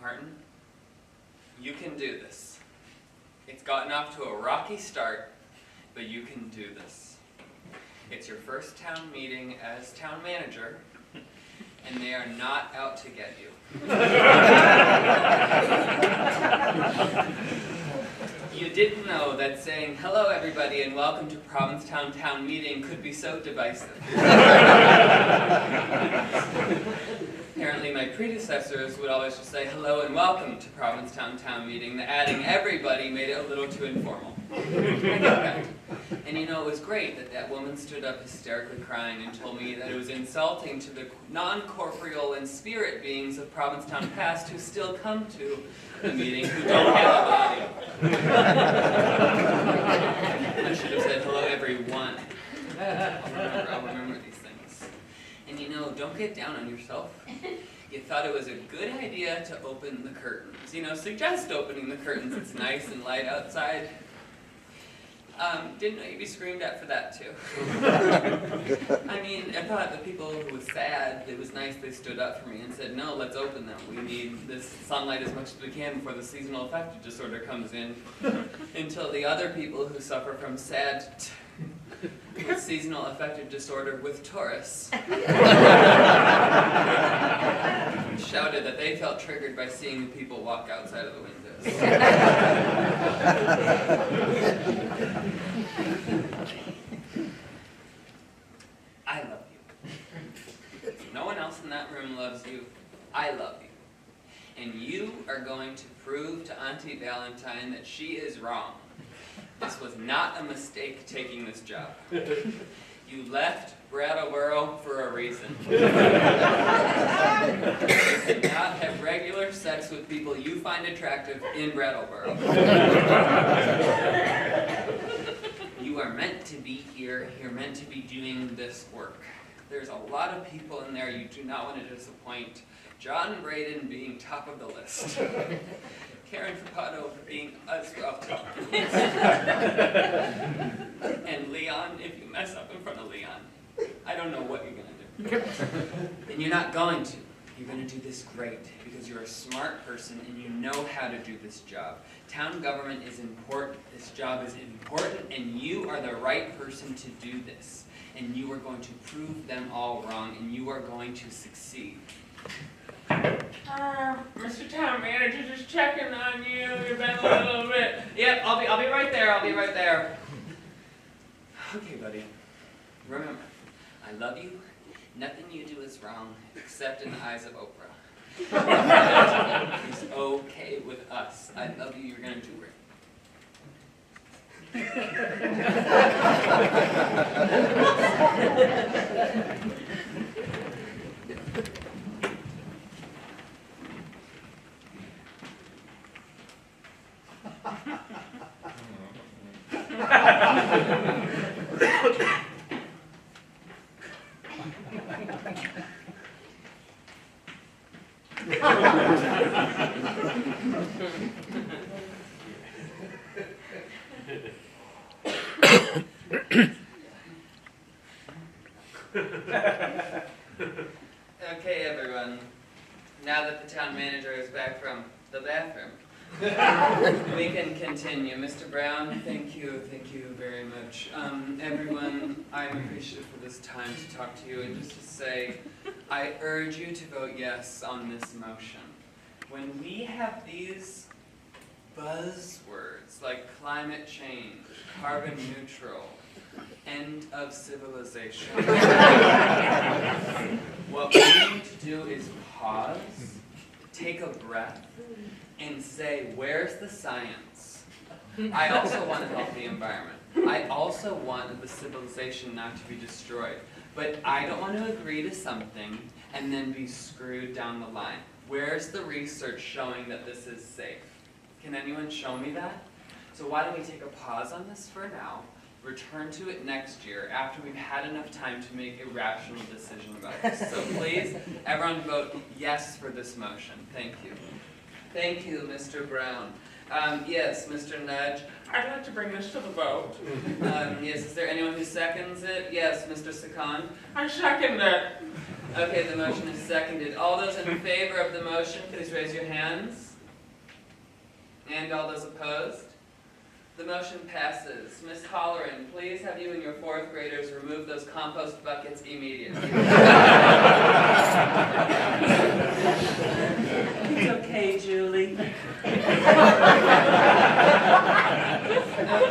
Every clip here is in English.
Martin, you can do this. It's gotten off to a rocky start, but you can do this. It's your first town meeting as town manager, and they are not out to get you. You didn't know that saying, "Hello everybody and welcome to Provincetown Town Meeting" could be so divisive. Apparently my predecessors would always just say, "Hello and welcome to Provincetown Town Meeting." The adding "everybody" made it a little too informal. I get that. And you know, it was great that that woman stood up hysterically crying and told me that it was insulting to the non-corporeal and spirit beings of Provincetown past who still come to the meeting who don't have a body. I should have said, "Hello everyone." I'll remember these things. And you know, don't get down on yourself. You thought it was a good idea to open the curtains. You know, suggest opening the curtains. It's nice and light outside. Didn't know you'd be screamed at for that too. I mean, I thought the people who were sad, it was nice they stood up for me and said, "No, let's open them. We need this sunlight as much as we can before the seasonal affective disorder comes in." Until the other people who suffer from with seasonal affective disorder with Taurus shouted that they felt triggered by seeing the people walk outside of the windows. I love you. If no one else in that room loves you, I love you. And you are going to prove to Auntie Valentine that she is wrong. This was not a mistake taking this job. You left Brattleboro for a reason. You cannot have regular sex with people you find attractive in Brattleboro. You are meant to be here. You're meant to be doing this work. There's a lot of people in there you do not want to disappoint. John Braden being top of the list. Karen Fapato being as well top of the list. And Leon, if you mess up in front of Leon, I don't know what you're going to do. And you're not going to. You're going to do this great because you're a smart person and you know how to do this job. Town government is important. This job is important and you are the right person to do this. And you are going to prove them all wrong and you are going to succeed. Mr. Town Manager, just checking on you. You've been a little bit. Yep, I'll be right there. I'll be right there. Okay, buddy. Remember, I love you. Nothing you do is wrong, except in the eyes of Oprah. It's okay with us. I love you. You're gonna do great. Okay, everyone. Now that the town manager is back from the bathroom, we can continue. Mr. Brown, thank you very much. Everyone, I'm appreciative for this time to talk to you and just to say, I urge you to vote yes on this motion. When we have these buzzwords like climate change, carbon neutral, end of civilization, what we need to do is pause, take a breath, and say, where's the science? I also want a healthy environment. I also want the civilization not to be destroyed. But I don't want to agree to something and then be screwed down the line. Where's the research showing that this is safe? Can anyone show me that? So why don't we take a pause on this for now, return to it next year after we've had enough time to make a rational decision about this. So please, everyone vote yes for this motion. Thank you. Thank you, Mr. Brown. Yes, Mr. Nudge. I'd like to bring this to the vote. Yes, is there anyone who seconds it? Yes, Mr. Sakan. I second it. Okay, the motion is seconded. All those in favor of the motion, please raise your hands. And all those opposed? The motion passes. Ms. Holleran, please have you and your fourth graders remove those compost buckets immediately. It's okay, Julie.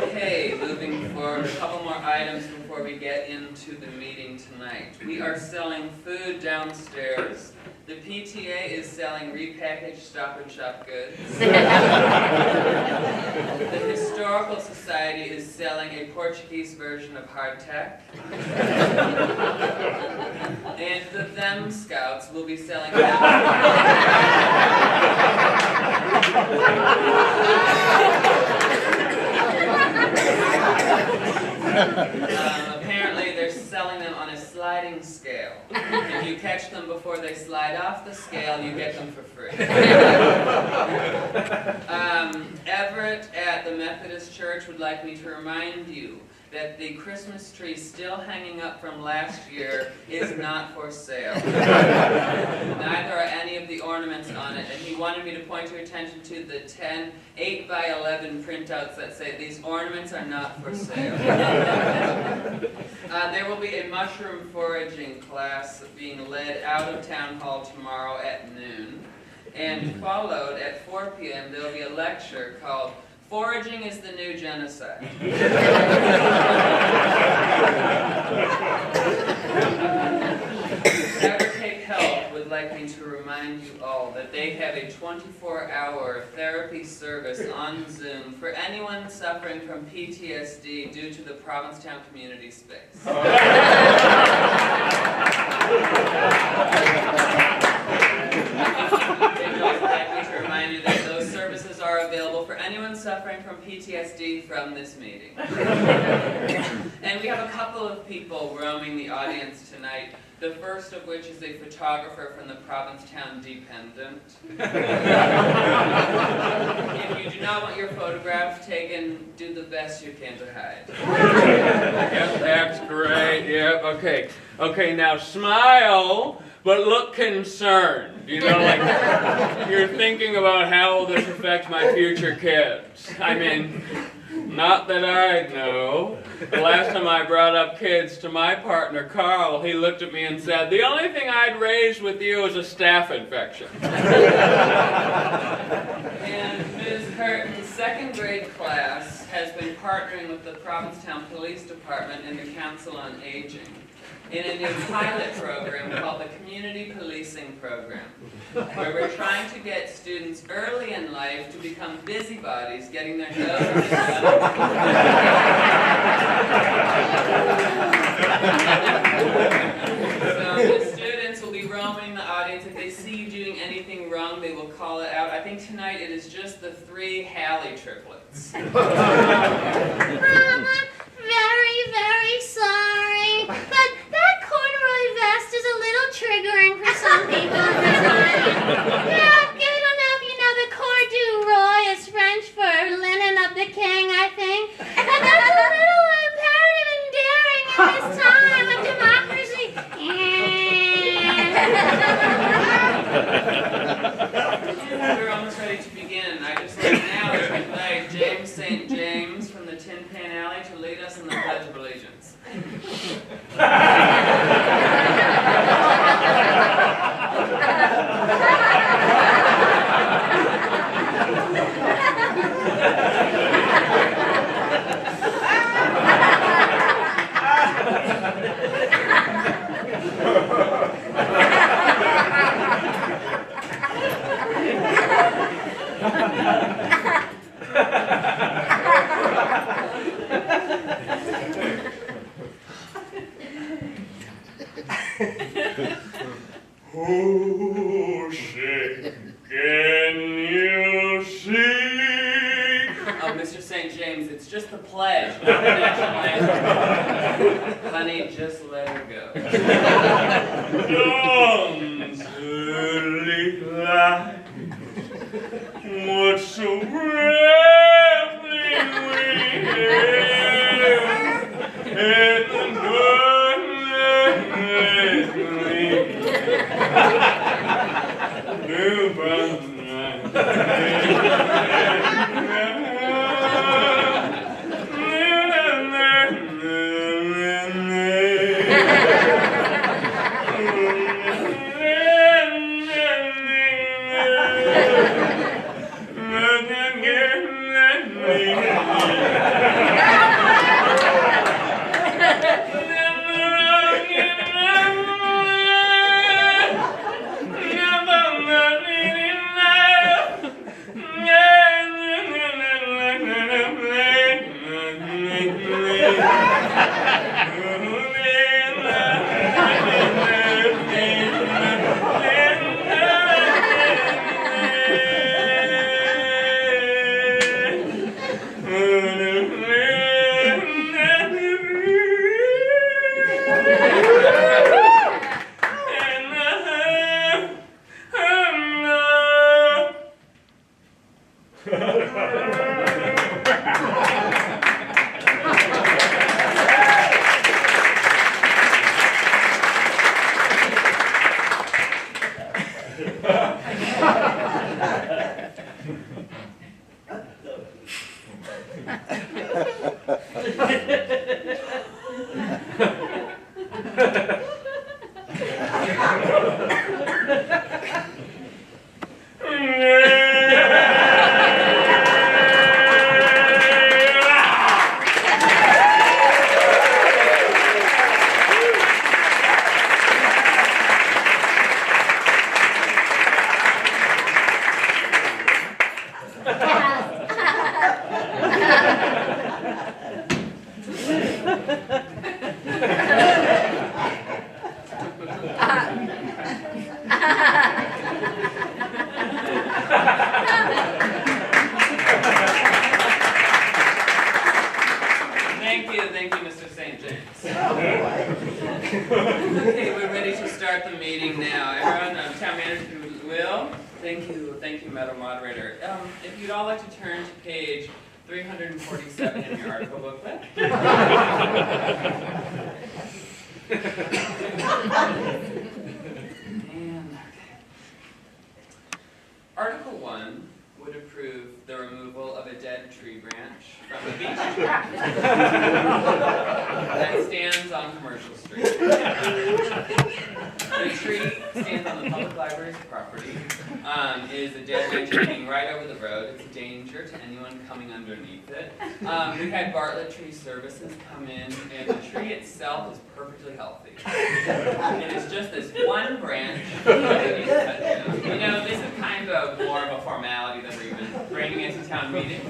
Okay, moving forward, a couple more items before we get into the meeting tonight. We are selling food downstairs. The PTA is selling repackaged Stop and Shop goods. The Historical Society is selling a Portuguese version of hardtack. And the Them Scouts will be selling apparently they're selling them on a sliding scale. If you catch them before they slide off the scale, you get them for free. Everett at the Methodist Church would like me to remind you that the Christmas tree still hanging up from last year is not for sale. Neither are any of the ornaments on it, and he wanted me to point your attention to the 10 8x11 printouts that say these ornaments are not for sale. There will be a mushroom foraging class being led out of Town Hall tomorrow at noon, and followed at 4 p.m. there will be a lecture called Foraging is the New Genocide. Cyber Cape Health would like me to remind you all that they have a 24-hour therapy service on Zoom for anyone suffering from PTSD due to the Provincetown community space. They'd also like me to remind you that those services are available for anyone suffering from PTSD from this meeting. And we have a couple of people roaming the audience tonight, the first of which is a photographer from the Provincetown Dependent. If you do not want your photograph taken, do the best you can to hide. Yep, that's great. Yep, okay. Okay, now smile, but look concerned. You know, like you're thinking about how will this affect my future kids. I mean, not that I know. The last time I brought up kids to my partner, Carl, he looked at me and said, the only thing I'd raise with you is a staph infection. And Ms. Curtin's second grade class has been partnering with the Provincetown Police Department and the Council on Aging in a new pilot program called the Community Policing Program, where we're trying to get students early in life to become busybodies, getting their noses done. So the students will be roaming the audience. If they see you doing anything wrong, they will call it out. I think tonight it is just the 3 Hallie triplets. Very, very sorry, but that corduroy vest is a little triggering for some people at the time. Yeah, I don't know if you know the corduroy is French for linen of the king, I think. And that's a little imperative and daring in this time of democracy. We're almost ready to begin. I just like now to invite James St. James from the Tin Pan Alley to lead us in the Pledge of Allegiance. means it's just the pledge, not the national anthem. Honey, just let her go. Dawn's early light, what's so rambling we have, and the darkness new brown Thank you, Mr. St. James. Okay, we're ready to start the meeting now. Everyone, Town Manager Will. Thank you, Madam Moderator. If you'd all like to turn to page 347 in your article booklet. And, Article 1 would approve the removal of a dead tree branch from the beech tree that stands on Commercial Street. The tree stands on the public library's property, is a dead branch hanging right over the road. It's a danger to anyone coming underneath it. We had Bartlett Tree Services come in, and the tree itself is perfectly healthy. And it's just this one branch that needs cut down. You know, this is kind of more of a formality that we're even bringing into town meeting.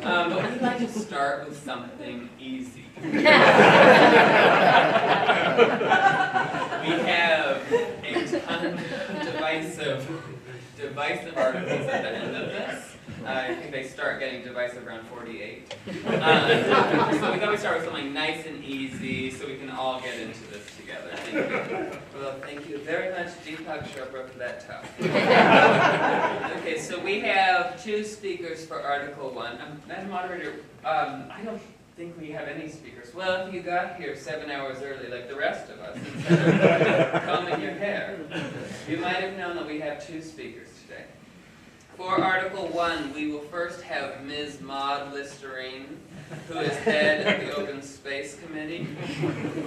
But we'd like to start with something easy. We have a ton of divisive articles at the end of this. I think they start getting divisive around 48. So we thought we'd start with something nice and easy so we can all get into this together. Thank you. Well, thank you very much, Deepak Chopra, for that talk. Okay, so we have two speakers for Article 1. Madam Moderator, I don't think we have any speakers. Well, if you got here 7 hours early like the rest of us, instead of combing your hair, you might have known that we have two speakers today. For Article 1, we will first have Ms. Maud Listerine, who is head of the Open Space Committee,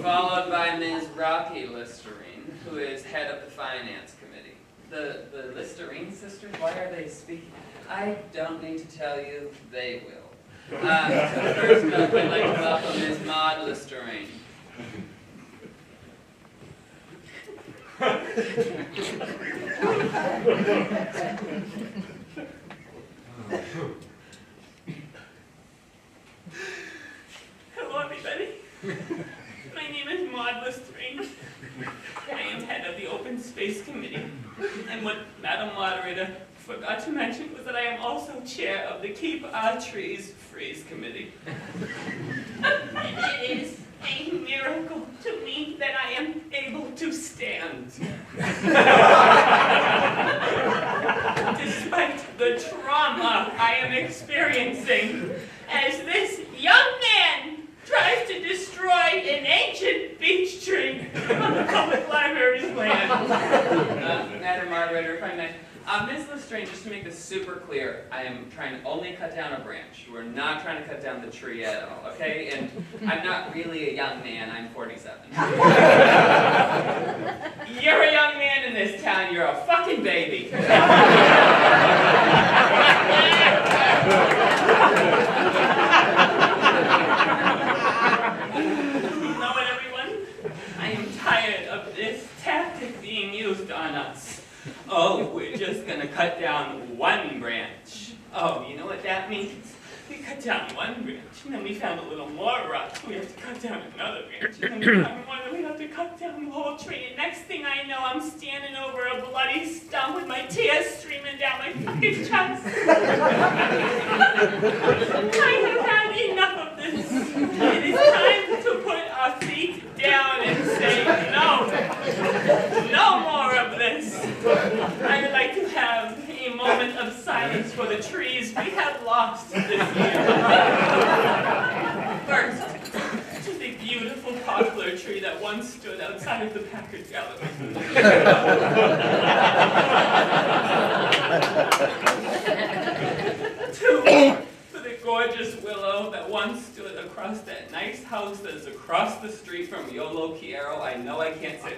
followed by Ms. Rocky Listerine, who is head of the Finance Committee. The Listerine sisters, why are they speaking? I don't need to tell you, they will. First up, I'd like to welcome Ms. Maud Listerine. Hello, everybody. My name is Maud Listerine. I am head of the Open Space Committee. And what Madam Moderator forgot to mention was that I am also chair of the Keep Our Trees Freeze Committee. It is a miracle to me that I am able to stand. Despite the trauma I am experiencing as this young man tries to destroy an ancient beech tree on the public library's land. Madam Moderator, if I may. Ms. Lestrange, just to make this super clear, I am trying to only cut down a branch. We're not trying to cut down the tree at all, okay? And I'm not really a young man, I'm 47. You're a young man in this town, you're a fucking baby. You know what, everyone? I am tired of this tactic being used on us. Oh, we're just gonna cut down one branch. Oh, you know what that means? We cut down one branch, and then we found a little more rock. We have to cut down another branch, and then we found more, and we have to cut down the whole tree. And next thing I know, I'm standing over a bloody stump with my tears streaming down my fucking chest. I have had enough of this. It is time to put our feet down and say no. No more of this. I would like to have a moment of silence for the trees we have lost this year. First, to the beautiful poplar tree that once stood outside of the Packard Gallery. Two, for the gorgeous willow that once stood across that nice house that is across the street from Yolo Quiero. I know I can't say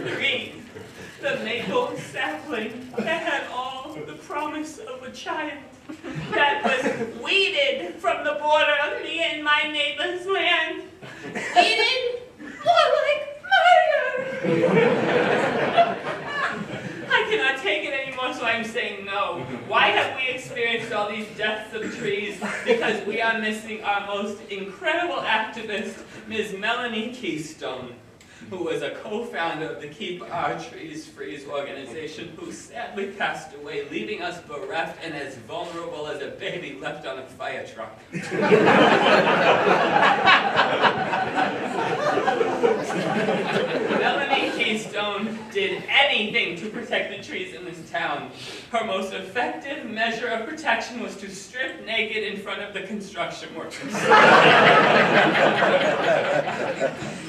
Three, the maple sapling that had all the promise of a child that was weeded from the border of me and my neighbor's land. Weeded? More like murder! I cannot take it anymore, so I'm saying no. Why have we experienced all these deaths of trees? Because we are missing our most incredible activist, Ms. Melanie Keystone, who was a co-founder of the Keep Our Trees Freeze organization, who sadly passed away, leaving us bereft and as vulnerable as a baby left on a fire truck. Melanie Keystone did anything to protect the trees in this town. Her most effective measure of protection was to strip naked in front of the construction workers.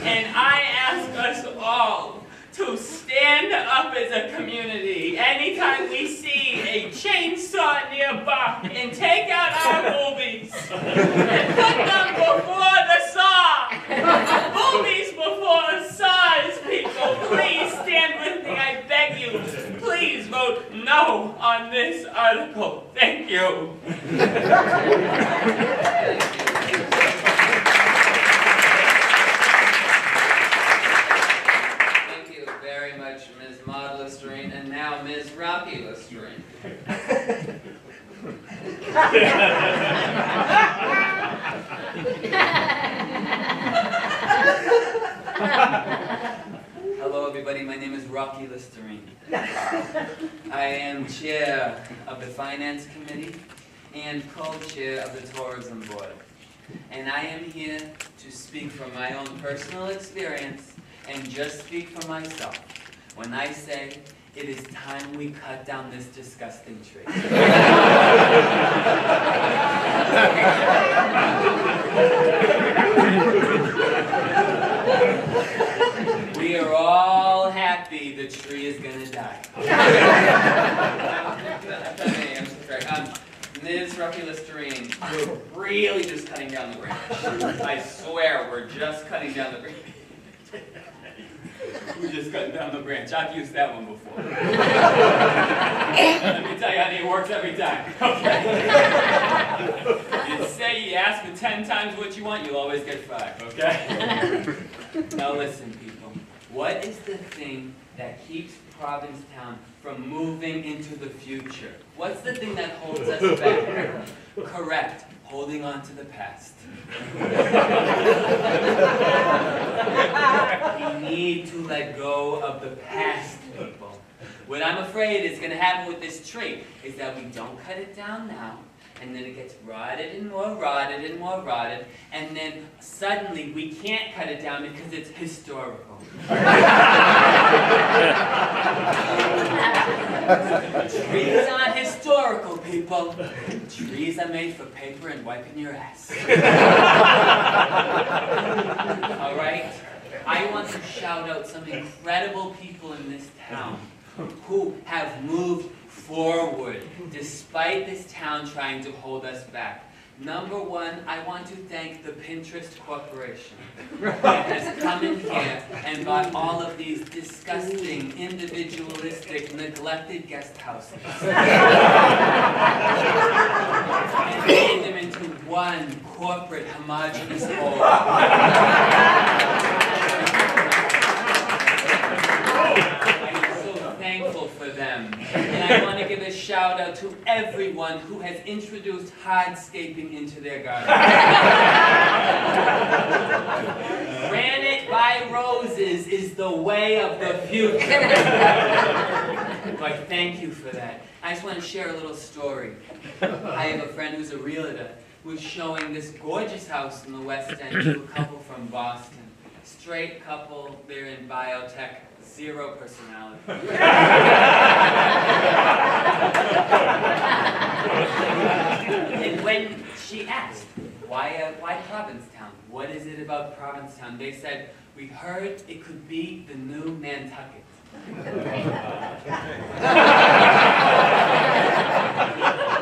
And I ask us all to stand up as a community anytime we see a chainsaw nearby and take out our boobies and put them before the saw. Boobies before saws, people. Please stand with me, I beg you. Please vote no on this article. Thank you. Ms. Maud Listerine, and now Ms. Rocky Listerine. Hello everybody, my name is Rocky Listerine. I am chair of the Finance Committee and co-chair of the Tourism Board. And I am here to speak from my own personal experience and just speak for myself when I say it is time we cut down this disgusting tree. We are all happy the tree is gonna die. Ms. Rocky Listerine, we're really just cutting down the branch. I swear, we're just cutting down the branch. We're just cutting down the branch. I've used that one before. Let me tell you, honey, it works every time. Okay. You say you ask for 10 times what you want, you'll always get 5, okay? Now listen, people. What is the thing that keeps Provincetown from moving into the future? What's the thing that holds us back? Correct. holding on to the past. We need to let go of the past, people. What I'm afraid is going to happen with this tree is that we don't cut it down now, and then it gets rotted and more rotted and more rotted, and then suddenly we can't cut it down because it's historical. Trees aren't historical, people. Trees are made for paper and wiping your ass. All right? I want to shout out some incredible people in this town who have moved forward despite this town trying to hold us back. Number one, I want to thank the Pinterest Corporation that has come in here and bought all of these disgusting, individualistic, neglected guest houses and made them into one corporate homogeneous whole. Thankful for them. And I want to give a shout out to everyone who has introduced hardscaping into their garden. Granite by roses is the way of the future. But thank you for that. I just want to share a little story. I have a friend who's a realtor who's showing this gorgeous house in the West End to a couple from Boston. Straight couple, they're in biotech. Zero personality. And when she asked, why Provincetown? What is it about Provincetown? They said, we heard it could be the new Nantucket.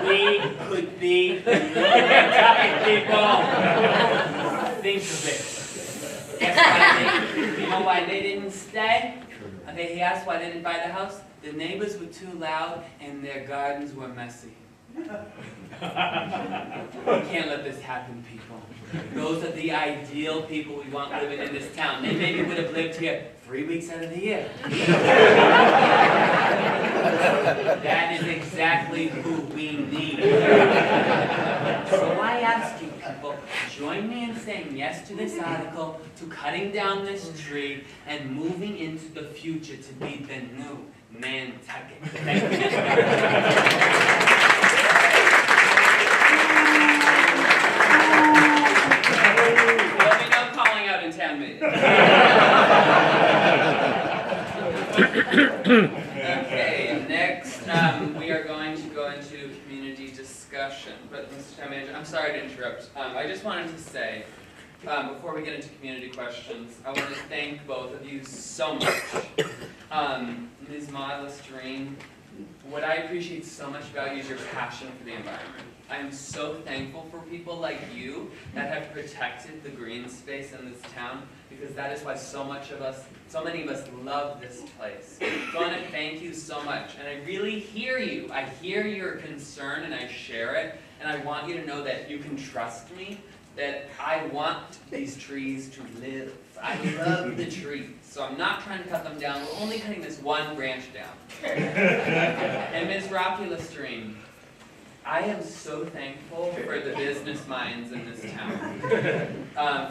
We could be the new Nantucket, people. Think of it. Guess what I think? You know why they didn't stay? He asked why they didn't buy the house. The neighbors were too loud and their gardens were messy. We can't let this happen, people. Those are the ideal people we want living in this town. They maybe would have lived here 3 weeks out of the year. That is exactly who we need. So I ask you, people, join me in saying yes to this article, to cutting down this tree, and moving into the future to be the new Nantucket. Thank you. Let me know calling out in town meeting. Okay, next we are going to go into community discussion. But Mr. Town Manager, I'm sorry to interrupt. I just wanted to say, before we get into community questions, I want to thank both of you so much. Ms. Listerine, what I appreciate so much about you is your passion for the environment. I am so thankful for people like you that have protected the green space in this town, because that is why so many of us love this place. So I want to thank you so much. And I really hear you. I hear your concern and I share it. And I want you to know that you can trust me, that I want these trees to live. I love the trees. So I'm not trying to cut them down. We're only cutting this one branch down. And Ms. Listerine, I am so thankful for the business minds in this town.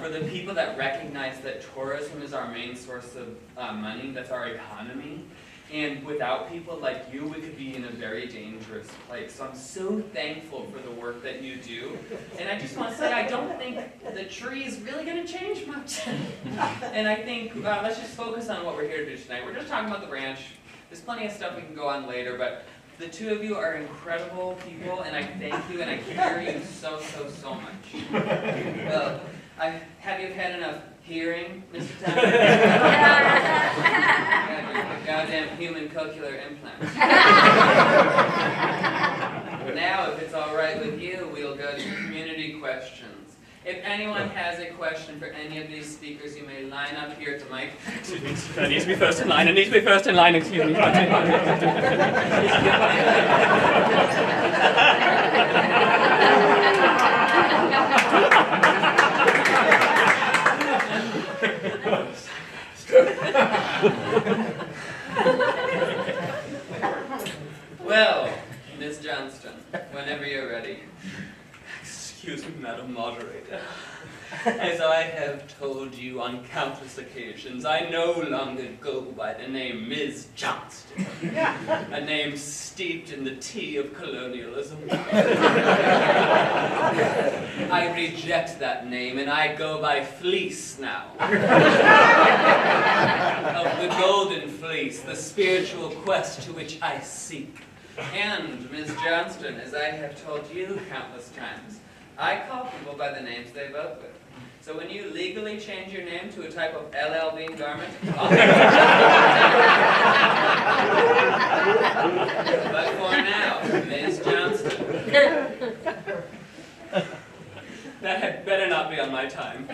For the people that recognize that tourism is our main source of money, that's our economy. And without people like you, we could be in a very dangerous place. So I'm so thankful for the work that you do. And I just want to say, I don't think the tree is really going to change much. And I think, let's just focus on what we're here to do tonight. We're just talking about the branch. There's plenty of stuff we can go on later, but the two of you are incredible people, and I thank you, and I hear you so, so, so much. Well, have you had enough hearing, Mr. Town? Your goddamn human cochlear implant. Now, if it's all right with you, we'll go to community questions. If anyone has a question for any of these speakers, you may line up here at the mic. Excuse me, it needs to be first in line. It needs to be first in line, excuse me. Well, Ms. Johnston, whenever you're ready. Excuse me, Madam Moderator. As I have told you on countless occasions, I no longer go by the name Ms. Johnston, a name steeped in the tea of colonialism. I reject that name, and I go by Fleece now. Of the golden fleece, the spiritual quest to which I seek. And, Ms. Johnston, as I have told you countless times, I call people by the names they vote with. So when you legally change your name to a type of LL Bean garment, but for now, Ms. Johnston. That had better not be on my time.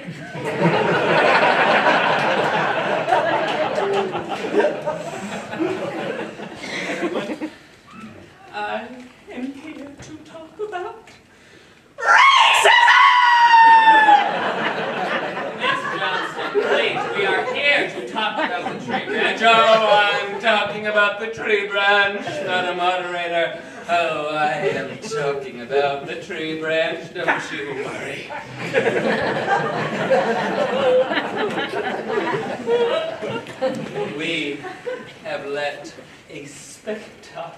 I am here to talk about Miss Johnston, please, we are here to talk about the tree branch. Oh, I'm talking about the tree branch, not a moderator. Oh, I am talking about the tree branch, don't you worry. We have let a spectre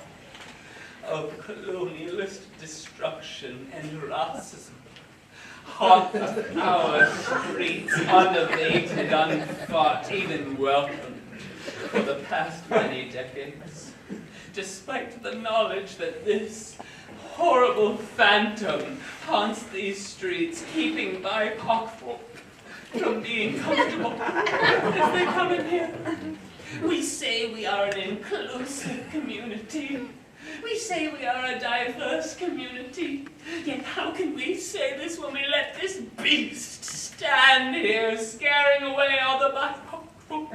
of colonialist destruction and racism haunt our streets, unabated, unfought, even welcomed for the past many decades, despite the knowledge that this horrible phantom haunts these streets, keeping BIPOC folk from being comfortable as they come in here. We say we are an inclusive community. We say we are a diverse community, yet how can we say this when we let this beast stand here scaring away all the BIPOC folk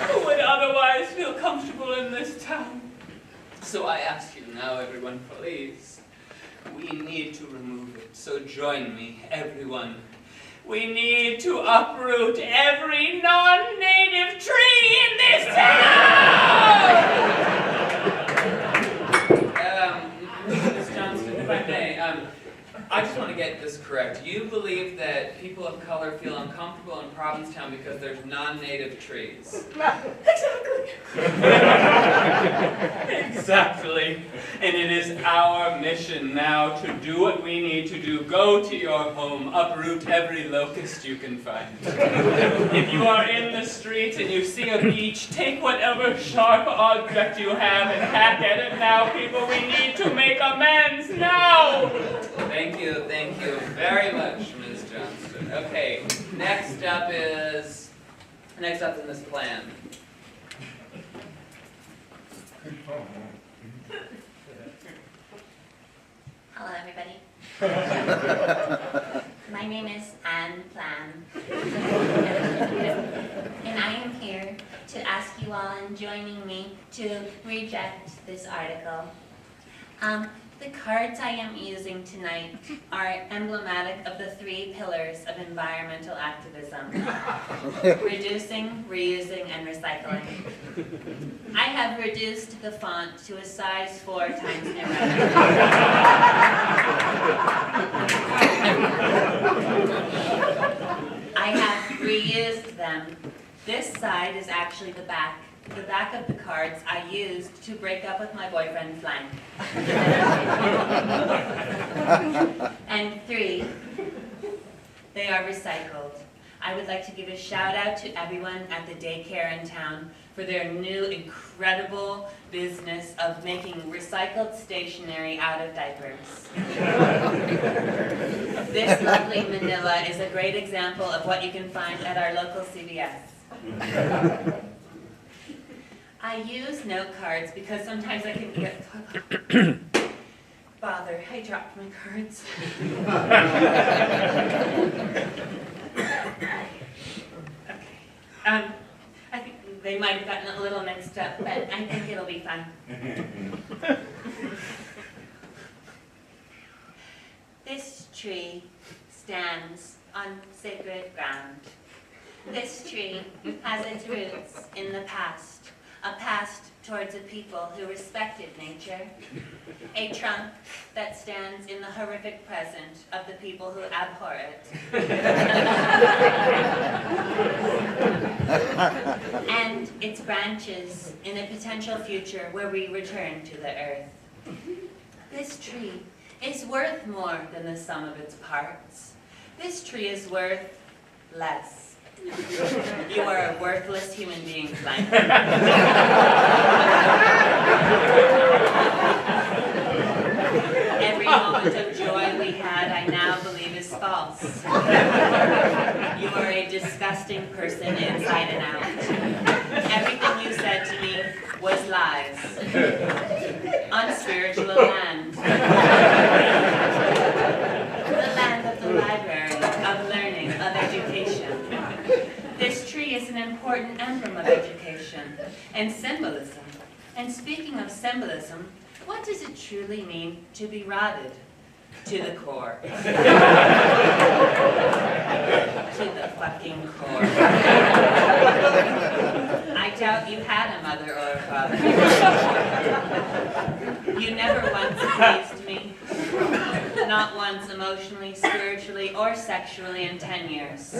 who would otherwise feel comfortable in this town? So I ask you now, everyone, please, we need to remove it. So join me, everyone. We need to uproot every non-native tree in this town! Ms. Johnston, if I may, I just want to get this correct. You believe that people of color feel uncomfortable in Provincetown because there's non-native trees? Exactly. Exactly. And it is our mission now to do what we need to do. Go to your home, uproot every locust you can find. If you are in the street and you see a beech, take whatever sharp object you have and hack at it now, people. We need to make amends now. Thank you very much, Ms. Johnston. Okay, next up in this plan. Hello, everybody. My name is Anne Plan. And I am here to ask you all in joining me to reject this article. The cards I am using tonight are emblematic of the 3 pillars of environmental activism: reducing, reusing, and recycling. I have reduced the font to a size 4 times irrelevant. I have reused them. This side is actually the back. The back of the cards I used to break up with my boyfriend, Flank. And 3, they are recycled. I would like to give a shout out to everyone at the daycare in town for their new incredible business of making recycled stationery out of diapers. This lovely manila is a great example of what you can find at our local CVS. I use note cards because sometimes I can get bothered. I dropped my cards. Okay. I think they might have gotten a little mixed up, but I think it'll be fun. This tree stands on sacred ground. This tree has its roots in the past. A past towards a people who respected nature, a trunk that stands in the horrific present of the people who abhor it, and its branches in a potential future where we return to the earth. This tree is worth more than the sum of its parts. This tree is worth less. You are a worthless human being, Frank. Every moment of joy we had, I now believe, is false. You are a disgusting person inside and out. Everything you said to me was lies. Unspiritual land. The land of the library, of learning, of education. This tree is an important emblem of education and symbolism. And speaking of symbolism, what does it truly mean to be rotted? To the core. To the fucking core. I doubt you had a mother or a father. You never once pleased me. Not once emotionally, spiritually, or sexually in 10 years.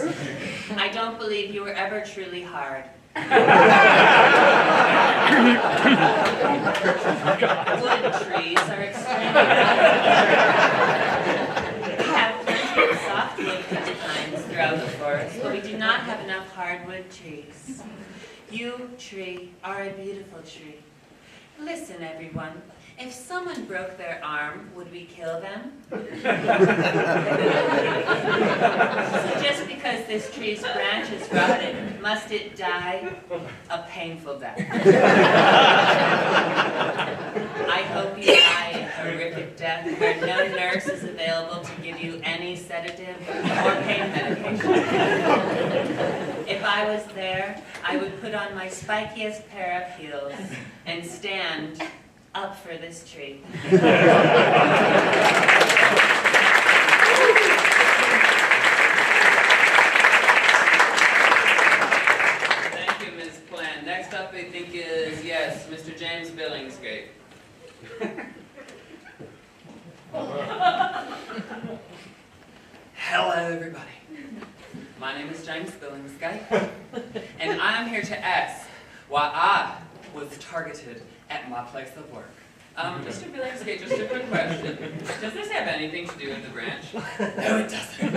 I don't believe you were ever truly hard. Wood trees are extremely We have plenty of softwood kinds throughout the forest, but we do not have enough hardwood trees. You, tree, are a beautiful tree. Listen, everyone. If someone broke their arm, would we kill them? So just because this tree's branch is rotted, must it die a painful death? I hope you die a horrific death where no nurse is available to give you any sedative or pain medication. If I was there, I would put on my spikiest pair of heels and stand up for this tree. Thank you, Ms. Plant. Next up, I think is, yes, Mr. James Billingsgate. Hello, everybody. My name is James Billingsgate, and I'm here to ask why I was targeted at my place of work. Mr. Billingsgate, just a quick question. Does this have anything to do with the branch? No, it doesn't.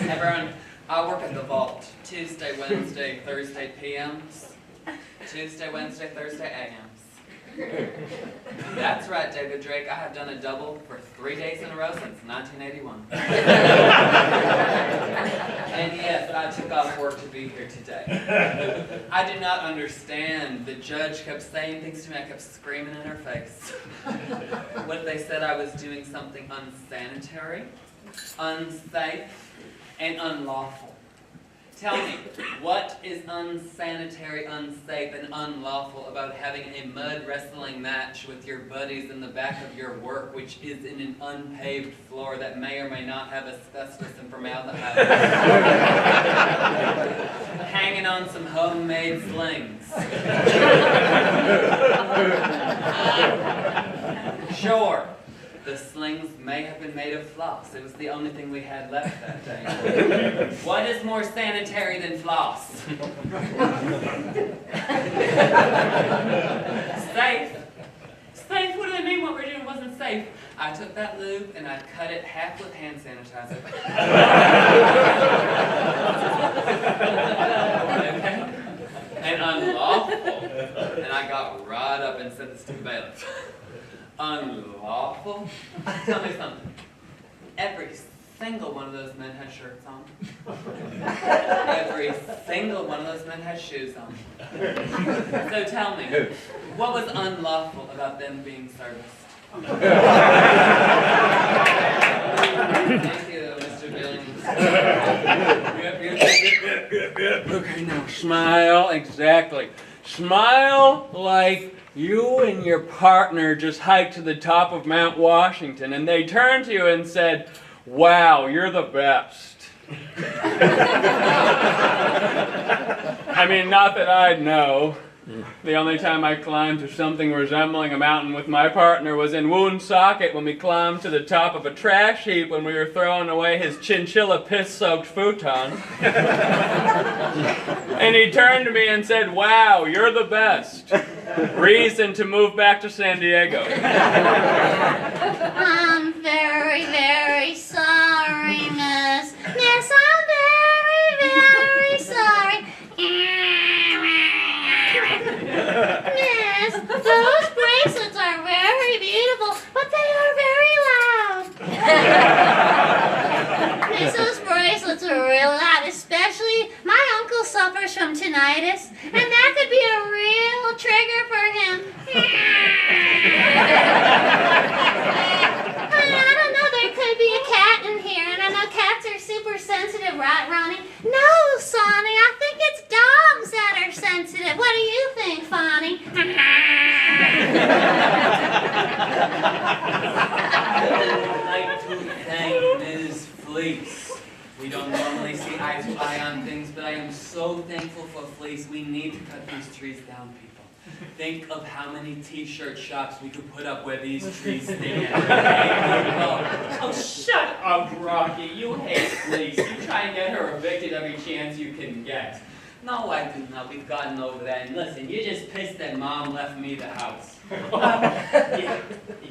Everyone, I work at the vault Tuesday, Wednesday, Thursday PMs. Tuesday, Wednesday, Thursday AMs. That's right, David Drake. I have done a double for 3 days in a row since 1981. And yes, I took off work to be here today. I do not understand. The judge kept saying things to me. I kept screaming in her face. What they said, I was doing something unsanitary, unsafe, and unlawful. Tell me, what is unsanitary, unsafe, and unlawful about having a mud wrestling match with your buddies in the back of your work, which is in an unpaved floor that may or may not have asbestos and formaldehyde, hanging on some homemade slings? Sure. The slings may have been made of floss. It was the only thing we had left that day. What is more sanitary than floss? Safe. Safe? What do they mean what we're doing wasn't safe? I took that lube and I cut it half with hand sanitizer. Okay? And unlawful. And I got right up and sent this to the bailiff. Unlawful? Tell me something. Every single one of those men had shirts on. Every single one of those men had shoes on. So tell me, what was unlawful about them being serviced? Thank you, Mr. Billings. Yep. Okay, now smile, exactly. Smile like you and your partner just hiked to the top of Mount Washington and they turned to you and said, wow, you're the best. I mean, not that I'd know. The only time I climbed to something resembling a mountain with my partner was in Woonsocket when we climbed to the top of a trash heap when we were throwing away his chinchilla piss-soaked futon. And he turned to me and said, wow, you're the best. Reason to move back to San Diego. I'm very, very sorry, Miss. Miss, I'm very, very sorry. Miss, those bracelets are very beautiful, but they are very loud. Miss, those bracelets are real loud, especially my uncle suffers from tinnitus, and that could be a real trigger for him. I don't know, there could be a cat in here, and I know cats are super sensitive, right, Ronnie? No, Sonny, I think it's dogs that are sensitive. What do you think, Fonny? I'd like to thank Ms. Fleece. We don't normally see eye to eye on things, but I am so thankful for Fleece. We need to cut these trees down, people. Think of how many t-shirt shops we could put up where these trees stand. Oh, shut up, Rocky. You hate Fleece. You try and get her evicted every chance you can get. No, I do not. We've gotten over that. And listen, you're just pissed that Mom left me the house.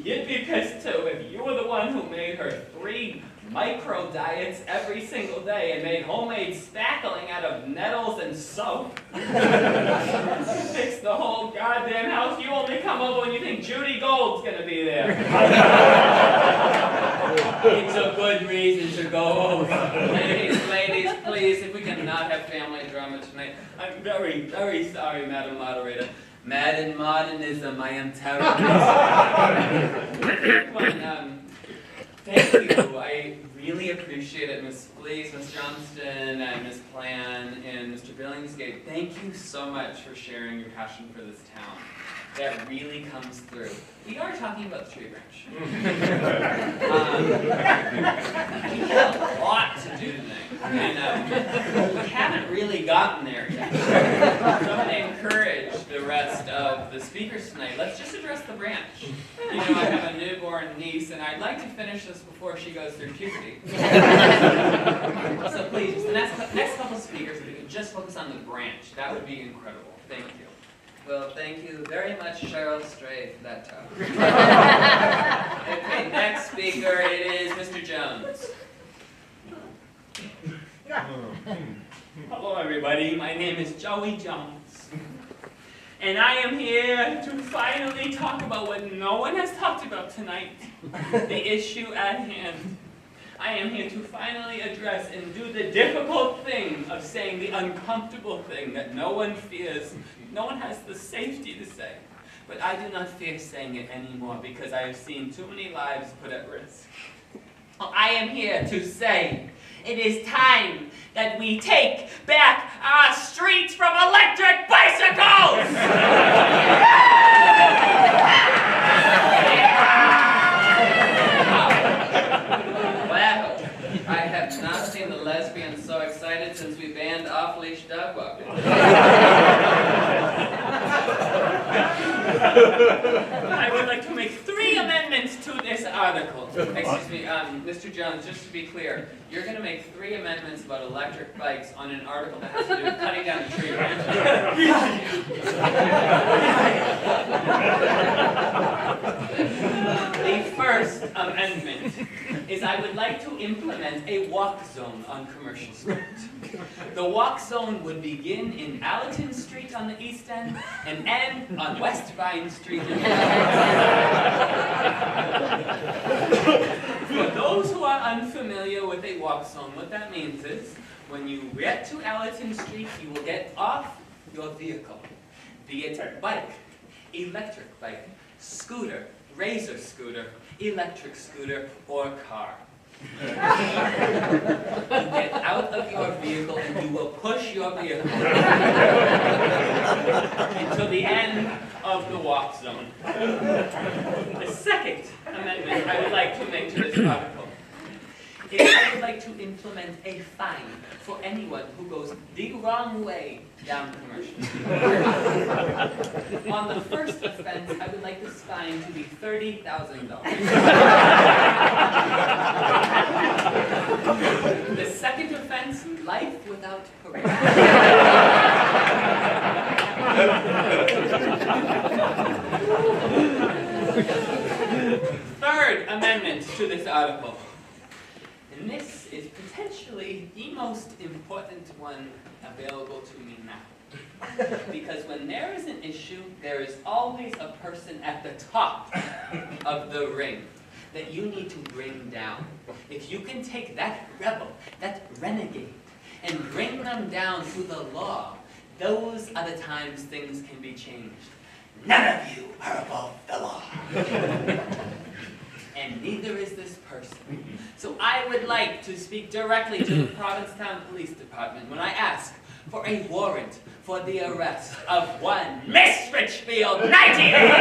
You'd be pissed too if you were the one who made her 3 micro diets every single day and made homemade spackling out of nettles and soap. Fix the whole goddamn house. You only come over when you think Judy Gold's gonna be there. It's a good reason to go over. Ladies, please, if we cannot have family drama tonight. I'm very, very sorry, Madam Moderator. Mad in modernism, I am terrible. But, thank you. I really appreciate it, Ms. Fleece, Ms. Johnston, and Ms. Plan, and Mr. Billingsgate. Thank you so much for sharing your passion for this town. That really comes through. We are talking about the tree branch. We have a lot to do tonight, and we haven't really gotten there yet. So I'm going to encourage the rest of the speakers tonight. Let's just address the branch. You know, I have a newborn niece, and I'd like to finish this before she goes through puberty. So please, just the next couple speakers, if we could just focus on the branch, that would be incredible. Thank you. Well, thank you very much, Cheryl Stray, for that talk. Okay, next speaker, it is Mr. Jones. Hello, everybody. My name is Joey Jones. And I am here to finally talk about what no one has talked about tonight, the issue at hand. I am here to finally address and do the difficult thing of saying the uncomfortable thing that no one fears, no one has the safety to say. But I do not fear saying it anymore because I have seen too many lives put at risk. I am here to say it is time that we take back our streets from electric bicycles! Wow, I have not seen the lesbians so excited since we banned off-leash dog walking. I would like to make 3 amendments to this article. Excuse me, Mr. Jones, just to be clear, you're going to make 3 amendments about electric bikes on an article that has to do with cutting down the tree branch. The first amendment is I would like to implement a walk zone on Commercial Street. The walk zone would begin in Allerton Street on the east end and end on West Vine Street in the For those who are unfamiliar with a walk zone, what that means is when you get to Allerton Street, you will get off your vehicle, be it a bike, electric bike, scooter, razor scooter, electric scooter, or car. You get out of your vehicle and you will push your vehicle until the end of the walk zone. The second amendment I would like to make to this article implement a fine for anyone who goes the wrong way down Commercial. On the first offense, I would like this fine to be $30,000. The second offense, life without parole. Third amendment to this article. And this is potentially the most important one available to me now. Because when there is an issue, there is always a person at the top of the ring that you need to bring down. If you can take that rebel, that renegade, and bring them down through the law, those are the times things can be changed. None of you are above the law. And neither is this person. So I would like to speak directly to the Provincetown Police Department when I ask for a warrant for the arrest of one Miss Richfield 98.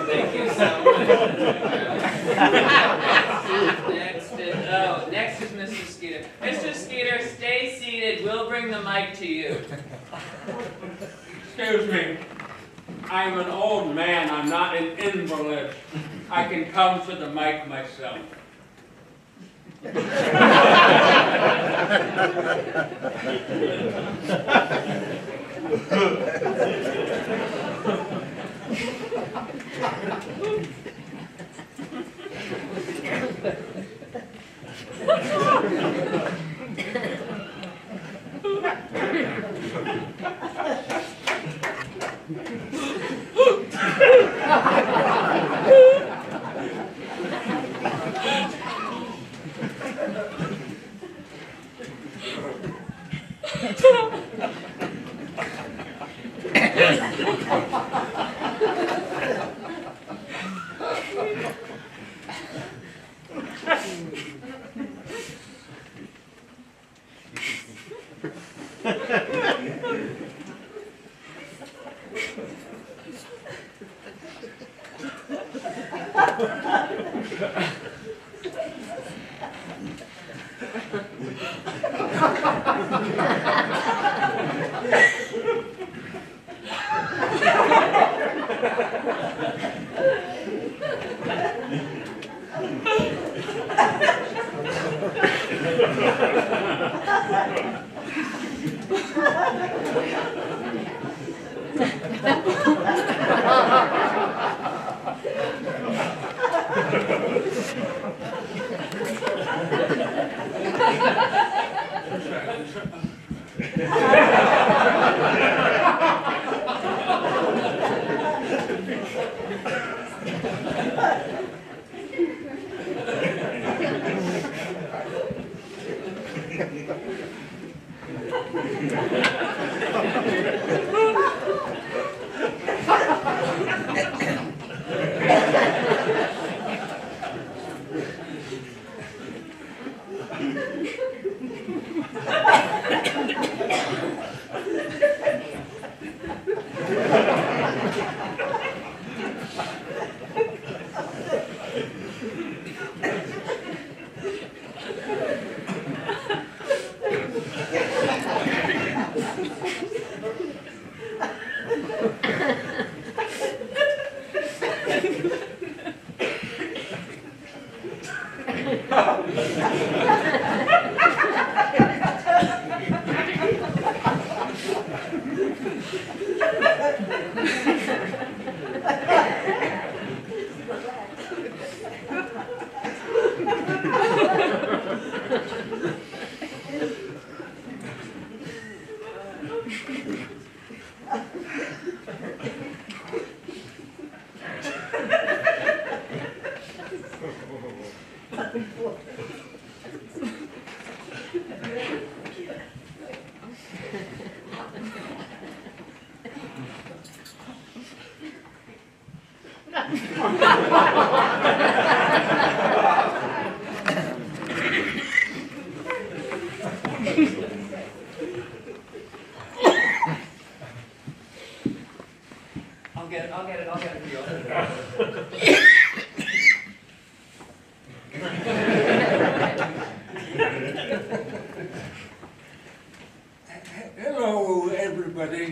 Thank you so much. Next is Mr. Skeeter. Mr. Skeeter, stay seated. We'll bring the mic to you. Excuse me. I'm an old man. I'm not an invalid. I can come to the mic myself.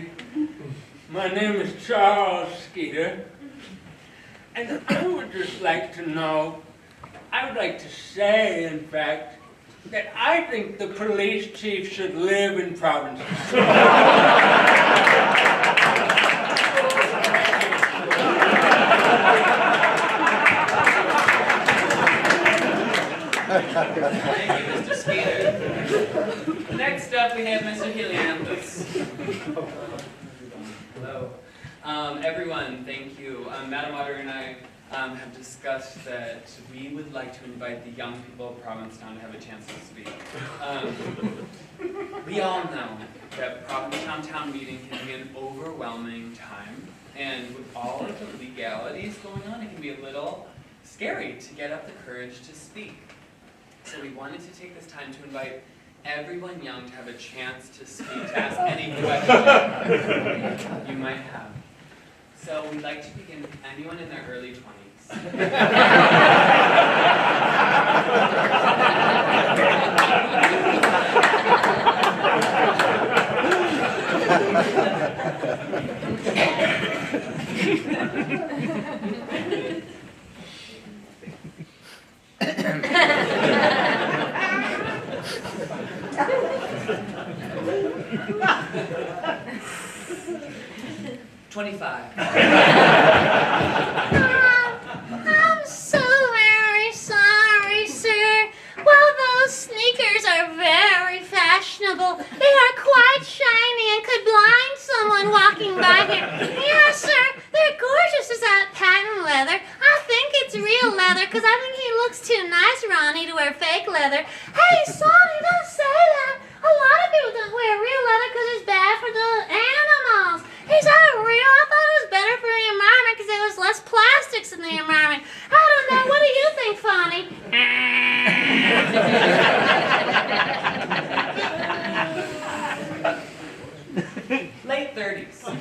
everybody. My name is Charles Skeeter, and I would just like to know, I would like to say, in fact, that I think the police chief should live in Provincetown. Thank you, Mr. Skeeter. Next up, we have Mr. Helianthus. Hello. Everyone, thank you. Madam Moderator and I have discussed that we would like to invite the young people of Provincetown to have a chance to speak. We all know that Provincetown Town Meeting can be an overwhelming time, and with all of the legalities going on, it can be a little scary to get up the courage to speak. So we wanted to take this time to invite everyone young to have a chance to speak, to ask any question you might have. So we'd like to begin with anyone in their early 20s. I'm so very sorry, sir. Well, those sneakers are very fashionable. They are quite shiny and could blind someone walking by here. Yes, sir. They're gorgeous. Is that patent leather? I think it's real leather because I think he looks too nice, Ronnie, to wear fake leather. Hey, Sonny, don't say that. A lot of people don't wear real leather because it's bad for the animals. Is that real? I thought it was better for the environment because there was less plastics in the environment. I don't know. What do you think, Fonny? Late 30s. Well,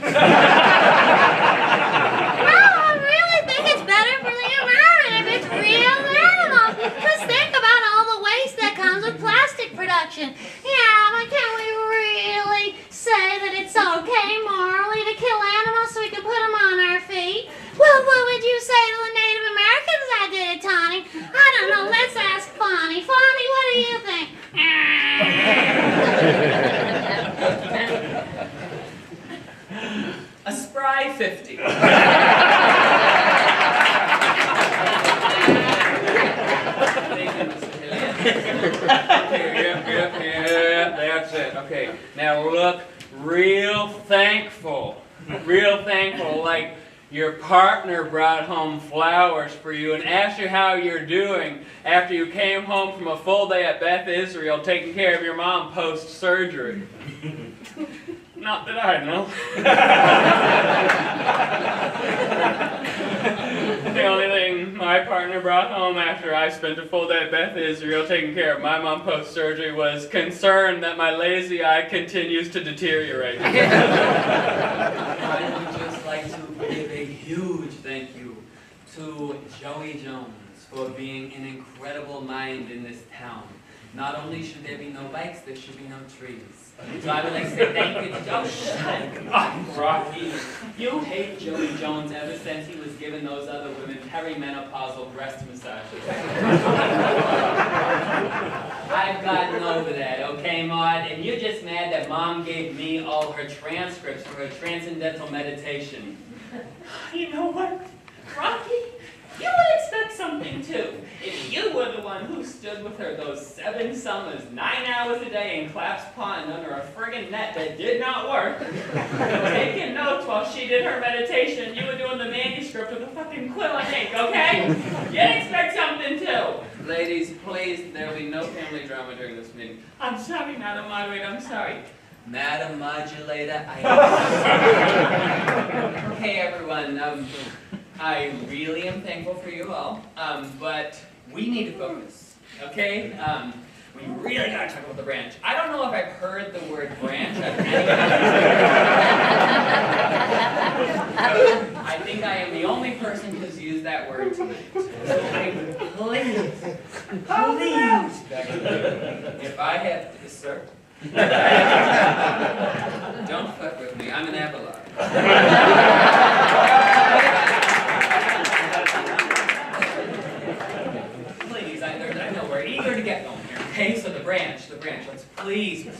I really think it's better for the environment if it's real animals. Just think about all the waste that comes with plastic production. Yeah, but can we really say that it's okay morally to kill animals so we can put them on our feet? Well, what would you say to the Native Americans that did it, Tawny? I don't know. Let's ask Fonny. Fonny, what do you think? A spry 50. Yep, that's it. Okay, now look real thankful, like your partner brought home flowers for you and asked you how you're doing after you came home from a full day at Beth Israel taking care of your mom post-surgery. Not that I know. The only thing my partner brought home after I spent a full day at Beth Israel taking care of my mom post-surgery was concern that my lazy eye continues to deteriorate. I would just like to give a huge thank you to Joey Jones for being an incredible mind in this town. Not only should there be no bikes, there should be no trees. So I would like to say thank you to Joey. Oh, Rocky, you hate Joey Jones ever since he was giving those other women perimenopausal breast massages. I've gotten over that, okay, Maud? And you're just mad that Mom gave me all her transcripts for her transcendental meditation. You know what, Rocky? You would expect something too. If you were the one who stood with her those 7 summers, 9 hours a day in Claps Pond under a friggin' net that did not work, taking notes while she did her meditation, you were doing the manuscript with a fucking quill and ink, okay? You'd expect something too. Ladies, please, there will be no family drama during this meeting. I'm sorry, Madam Moderator, I'm sorry. Madam Modulator, Hey everyone, I really am thankful for you all, but we need to focus, okay? We really gotta talk about the branch. I don't know if I've heard the word branch. I think I am the only person who's used that word tonight. So I please beg you, if I have, yes, sir. Don't fuck with me. I'm an branch, the branch. Let's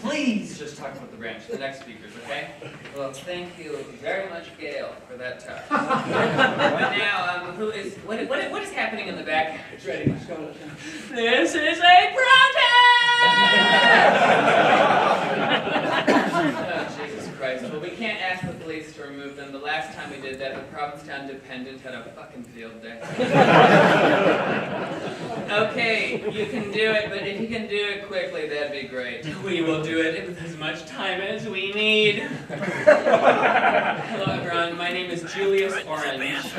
please just talk about the branch, the next speakers, okay? Well, thank you very much, Gail, for that talk. But now, what is happening in the back? It's ready. This is a protest! Oh, Jesus Christ. Well, we can't ask the police to remove them. The last time we did that, the Provincetown Dependent had a fucking field day. Okay, you can do it, but if you can do it quickly, that'd be great. We will do it with as much time as we need. Hello, everyone. My name is Julius Orange.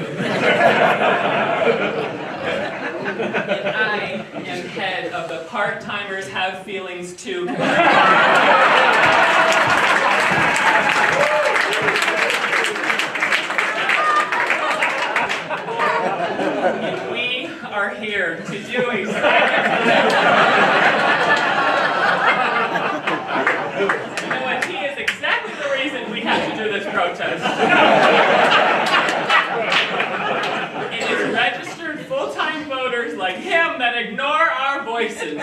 And I am head of the Part-Timers Have Feelings Too. And we are here to do exactly. You know what? He is exactly the reason we have to do this protest. It is registered full-time voters like him that ignore our voices.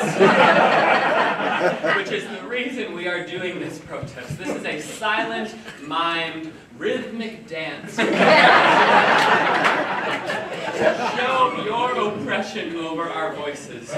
Which is the reason we are doing this protest. This is a silent, mimed, rhythmic dance. Show your oppression over our voices.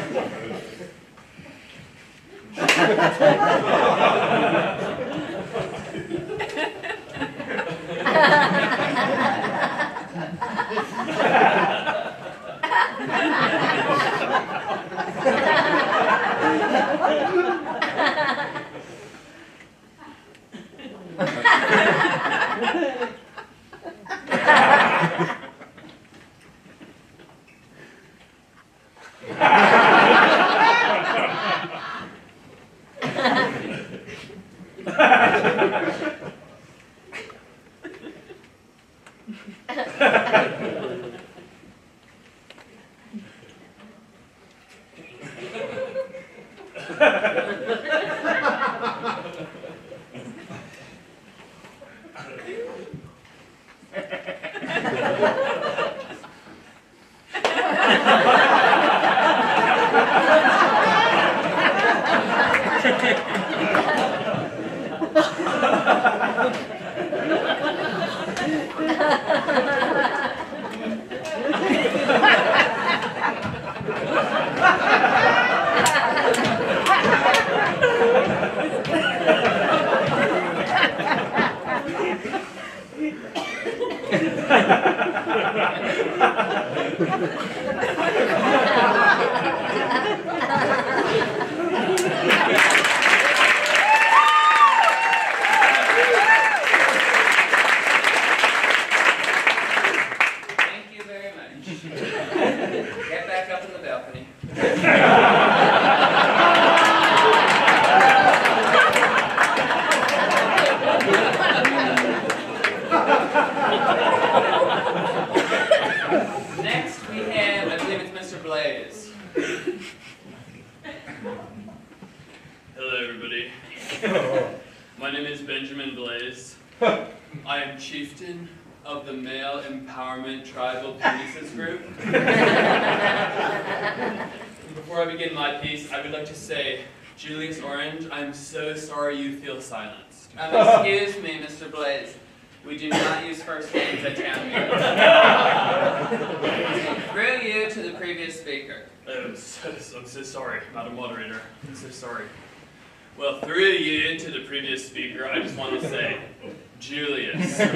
Julius Orange, I'm so sorry you feel silenced. Excuse me, Mr. Blaze. We do not use first names at town meetings. Through you to the previous speaker. I'm so sorry, Madam Moderator. I'm so sorry. Well, through you to the previous speaker, I just want to say, Julius. I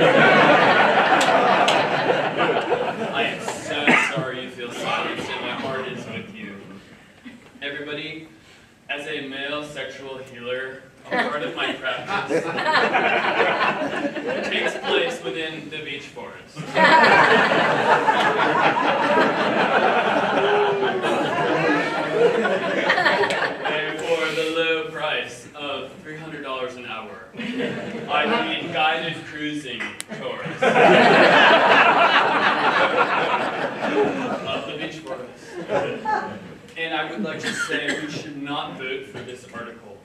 am so sorry you feel silenced, and my heart is with you. Everybody, as a male sexual healer, a part of my practice takes place within the beech forest. And for the low price of $300 an hour, I lead guided cruising tours of the beech forest. And I would like to say we should not vote for this article.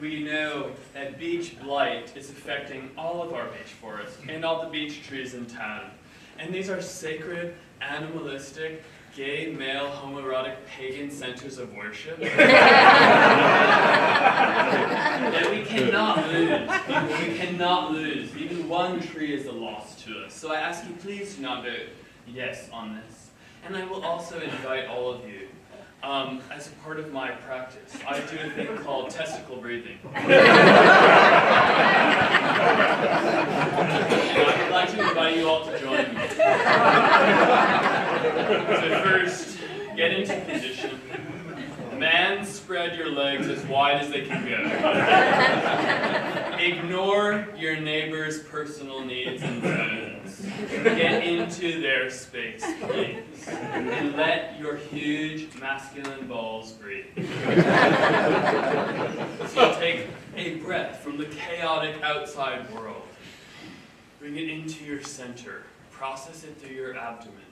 We know that beech blight is affecting all of our beech forests and all the beech trees in town. And these are sacred, animalistic, gay, male, homoerotic, pagan centers of worship. And we cannot lose. We cannot lose. Even one tree is a loss to us. So I ask you, please do not vote yes on this. And I will also invite all of you, as a part of my practice, I do a thing called testicle breathing. And I would like to invite you all to join me. So first, get into position. Man, spread your legs as wide as they can go. Ignore your neighbor's personal needs and zones. Get into their space, please. And let your huge masculine balls breathe. So take a breath from the chaotic outside world. Bring it into your center. Process it through your abdomen.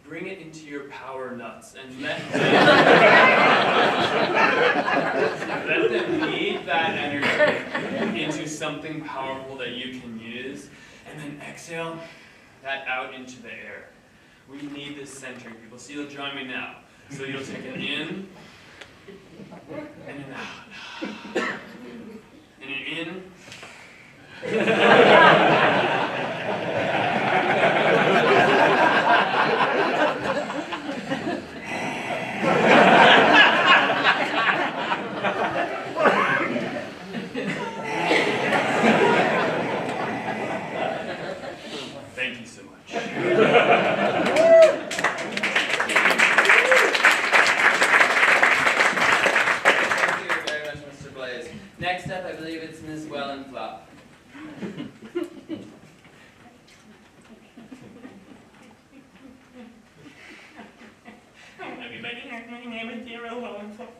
Bring it into your power nuts and let them lead that energy into something powerful that you can use, and then exhale that out into the air. We need this centering, people. So you'll join me now. So you'll take an in, and an out, and an in, Thank you so much. Thank you very much, Mr. Blaze. Next up, I believe it's Ms. Wellenflop. Everybody, my name is Zero Lowenflop.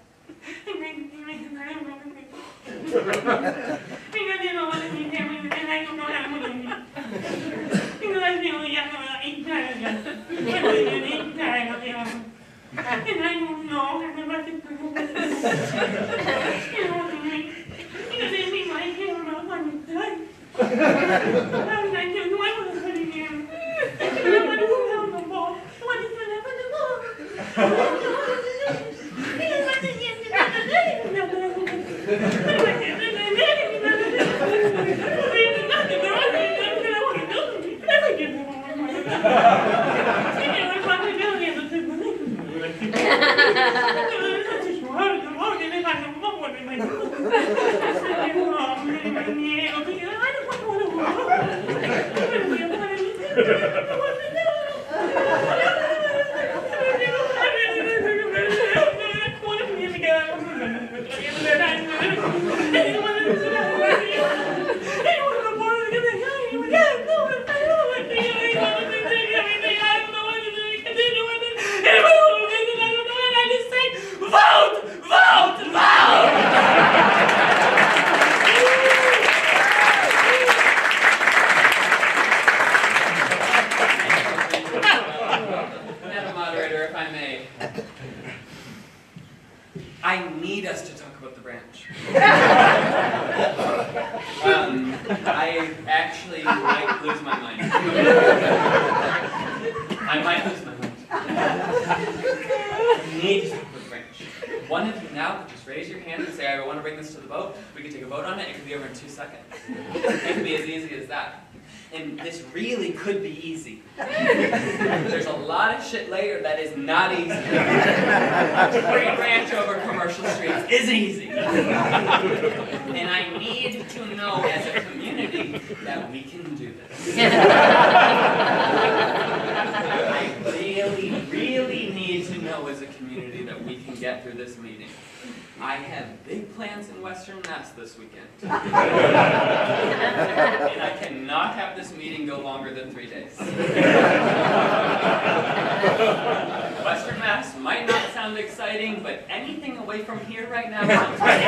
Madam Moderator, if I may, I need us to talk about the branch. I actually might lose my mind. I might lose my mind. We need to talk about the branch. One of you now could just raise your hand and say, I want to bring this to the vote. We could take a vote on it. It could be over in 2 seconds. It could be as easy as that. And this really could be easy. There's a lot of shit later that is not easy. Free branch over commercial streets is easy. And I need to know as a community that we can do this. I really, really need to know as a community that we can get through this meeting. I have big plans in Western Mass this weekend. And I cannot have this meeting go longer than 3 days. Western Mass might not sound exciting, but anything away from here right now sounds great.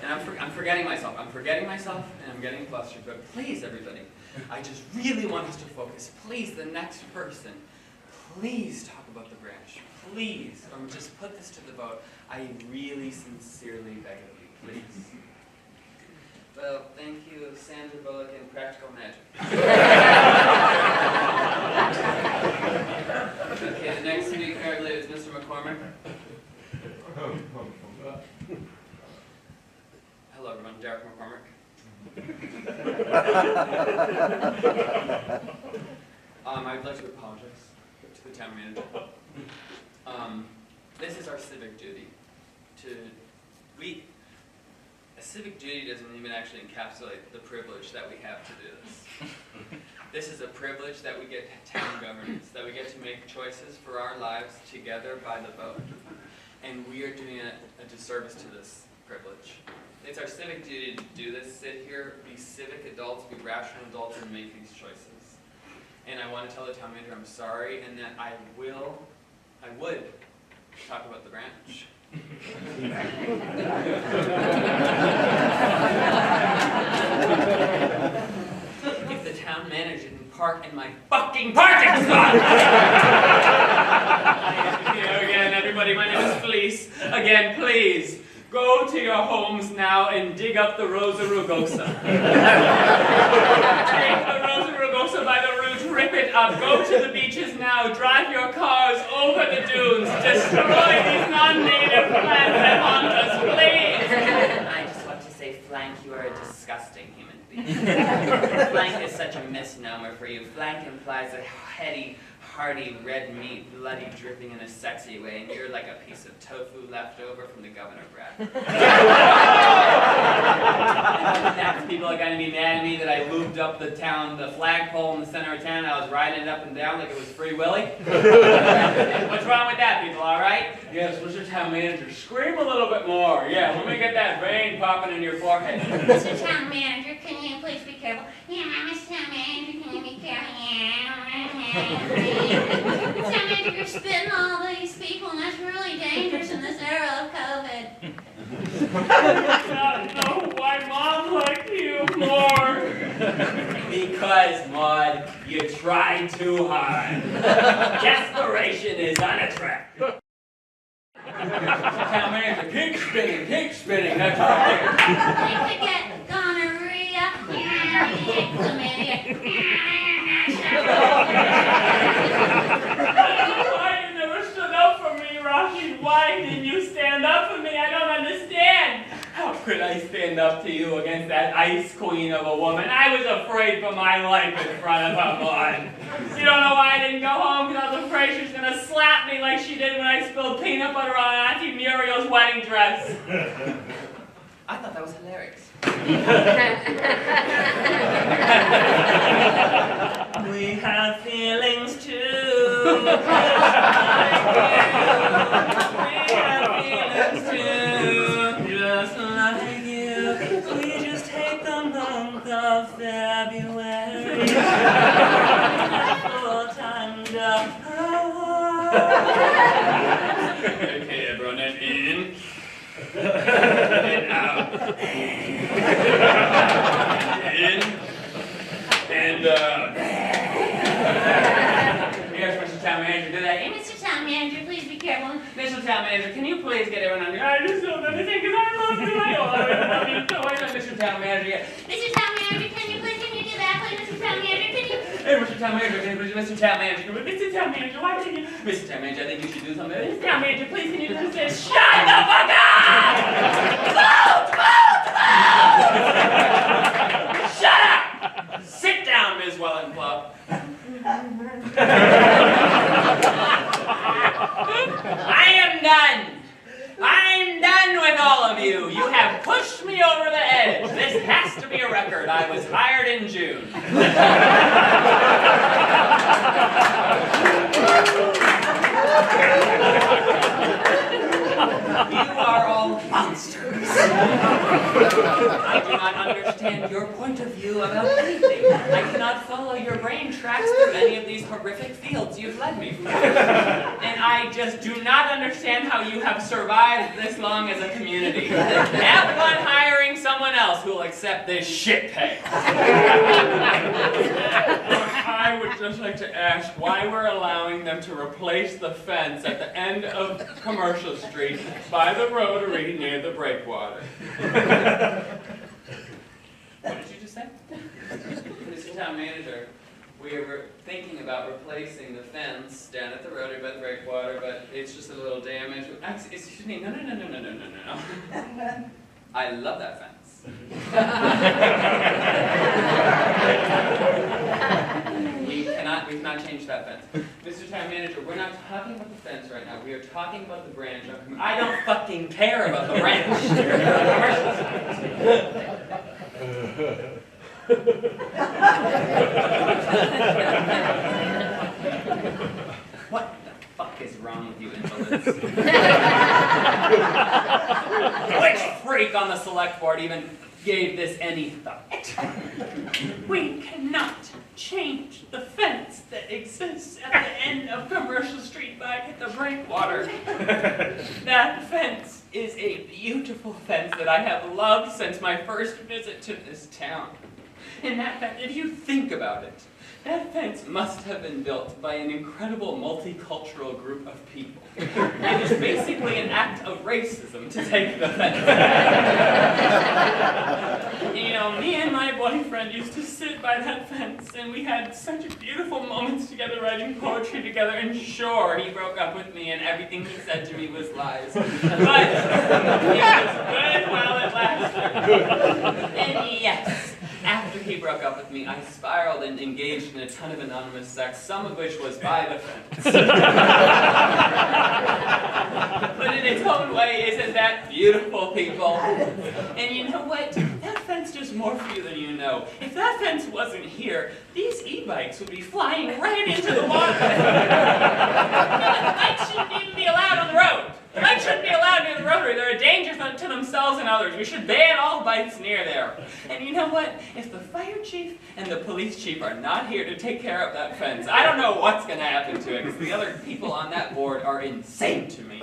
And I'm forgetting myself. I'm forgetting myself, and I'm getting flustered. But please, everybody, I just really want us to focus. Please, the next person, please talk about the branch. Please, or just put this to the vote. I really sincerely beg of you, please. Well, thank you, Sandra Bullock and Practical Magic. Okay, the next speaker, I believe, is Mr. McCormick. Hello, everyone. Derek McCormick. I'd like to apologize to the town manager. This is our civic duty. A civic duty doesn't even actually encapsulate the privilege that we have to do this. This is a privilege that we get town governance, that we get to make choices for our lives together by the vote. And we are doing a disservice to this privilege. It's our civic duty to do this, sit here, be civic adults, be rational adults, and make these choices. And I want to tell the town manager I'm sorry, and that I would talk about the branch. If the town manager didn't park in my fucking parking spot! Again, everybody, my name is Fleece. Again, please, go to your homes now and dig up the Rosa Rugosa. Take the Rosa Rugosa by the roots, rip it up, go to the beaches now, drive your cars over the dunes, destroy these non-native plants that haunt us, please! I just want to say, Flank, you are a disgusting human being. Flank is such a misnomer for you. Flank implies a heady, hearty red meat, bloody dripping in a sexy way, and you're like a piece of tofu left over from the governor bread. Next, people are going to be mad at me that I moved up the flagpole in the center of town. I was riding it up and down like it was Free Willy. What's wrong with that, people, all right? Yes, Mr. Town Manager, scream a little bit more. Yeah, let me get that vein popping in your forehead. Mr. Town Manager, can you please be careful? Yeah, Mr. Town Manager, can you be careful? Mr. Town Manager, you're spitting all these people, and that's really dangerous in this era of COVID. I don't know why Mom liked you more. Because, Maud, you tried too hard. Desperation is unattractive. Town Manager, keep spinning, that's right. I could get gonorrhea, chlamydia. Why you never stood up for me, Rocky? Why didn't you stand up for me? I don't understand. How could I stand up to you against that ice queen of a woman? I was afraid for my life in front of her, Maud. You don't know why I didn't go home? Because I was afraid she was going to slap me like she did when I spilled peanut butter on Auntie Muriel's wedding dress. I thought that was hilarious. We have feelings too. We have feelings too, just like you. We just hate the month of February. Full-time job. Okay, everyone, and in. And out. In. And out. Yes, Mr. Town Manager, do that. Hey, Mr. Town Manager, please be careful. Mr. Town Manager, can you please get everyone under? I just don't understand because I love you. I love you so much, Mr. Town Manager. Mr. Town Manager, can you do that, please? Mr. Town Manager, can you? Hey, Mr. Town Manager, can you please, Mr. Town Manager, Mr. Town Manager, why can't you? Mr. Town Manager, I think you should do something. Mr. Town Manager, please, can you just say, shut the fuck up! Vote! Shut up! Sit down, Ms. Wellenplup. I am done. I'm done with all of you. You have pushed me over the edge. This has to be a record. I was hired in June. You are all monsters. I do not understand your point of view about anything. I cannot follow your brain tracks through any of these horrific fields you've led me through. And I just do not understand how you have survived this long as a community. Have fun hiring someone else who will accept this shit pay. I would just like to ask why we're allowing them to replace the fence at the end of Commercial Street by the rotary near the breakwater. What did you just say? Mr. Town Manager, we were thinking about replacing the fence down at the rotary by the breakwater, but it's just a little damaged. Actually, excuse me, no. I love that fence. We cannot change that fence. Mr. Town Manager, we're not talking about the fence right now. We are talking about the branch. I don't fucking care about the branch. What the fuck is wrong with you invalids? Which freak on the select board even gave this any thought? We cannot change the fence that exists at the end of Commercial Street back at the breakwater. That fence is a beautiful fence that I have loved since my first visit to this town. And that fence, if you think about it, that fence must have been built by an incredible multicultural group of people. It is basically an act of racism to take the fence. You know, me and my boyfriend used to sit by that fence, and we had such beautiful moments together writing poetry together, and sure, he broke up with me, and everything he said to me was lies. But it was good while it lasted. And yes, after he broke up with me, I spiraled and engaged in a ton of anonymous sex, some of which was by the fence. But in its own way, isn't that beautiful, people? And you know what? That fence does more for you than you know. If that fence wasn't here, these e-bikes would be flying right into the water. The bikes shouldn't even be allowed on the road. The bikes shouldn't be allowed near the rotary. They're a danger to themselves and others. We should ban all bikes near there. And you know what? If the fire chief and the police chief are not here to take care of that fence, I don't know what's going to happen to it, because the other people on that board are insane to me.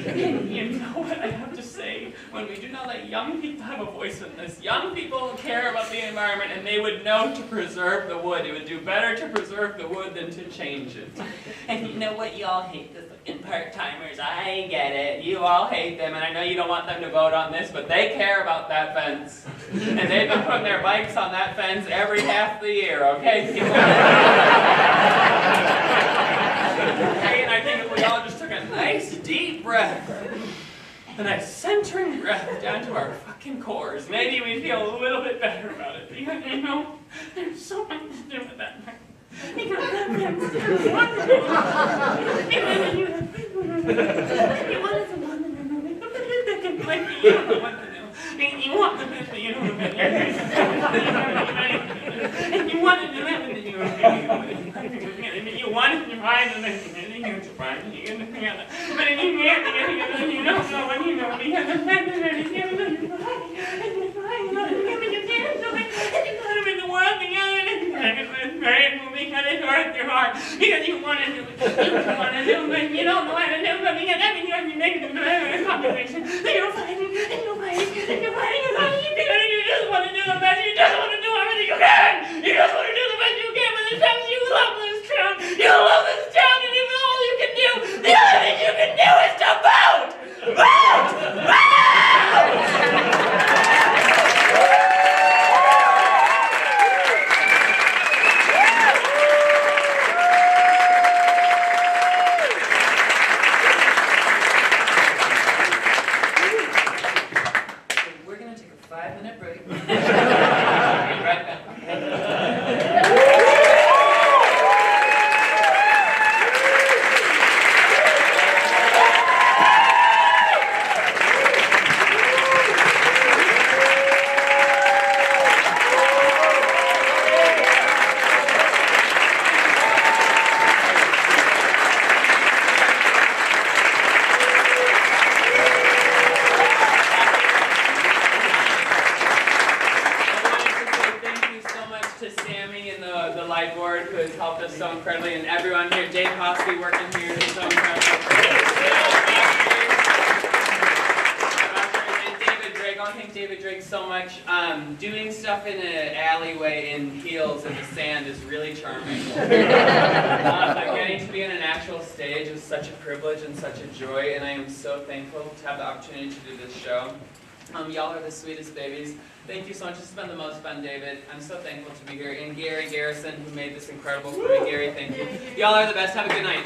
And you know what I have to say? When we do not let young people have a voice in this, young people care about the environment, and they would know to preserve the wood. It would do better to preserve the wood than to change it. And you know what? You all hate the fucking part-timers. I get it. You all hate them, and I know you don't want them to vote on this, but they care about that fence. And they've been putting their bikes on that fence every half the year, okay, people? And I think if we all just took a nice deep breath, a nice centering breath down to our fucking cores, maybe we'd feel a little bit better about it. Because, you know, there's so much to do with that fence. Because that fence is wonderful. You wanted to want to know. You don't know what to do. You want the best, but you don't know what to do. And you wanted to live, and then you you wanted to ride, and then you have to ride, and you get the thing out. But then you can't, and you don't know what you know, because the fence is ready, and you're riding, and you can't do it, and you put them in the world together, and it's painful because it hurts your heart, because you want to do it, but you don't know how to do it, because every time you make a conversation, you're fighting, and you're fighting, and you're fighting, and you just want to do the best, you just want to do everything you can, you just want to do the best you can, but the times you love this town, and even all you can do, the only thing you can do is to vote! Vote! We're going to take a 5-minute break. Be right back. So incredibly, and everyone here, Dave Hosky working here is so incredible. And David Drake, I want to thank David Drake so much. Doing stuff in an alleyway in heels in the sand is really charming. But getting to be on an actual stage is such a privilege and such a joy, and I am so thankful to have the opportunity to do this show. Y'all are the sweetest babies. Thank you so much. This has been the most fun, David. I'm so thankful to be here. And Gary Garrison, who made this incredible for me. Gary, thank you. Y'all are the best. Have a good night.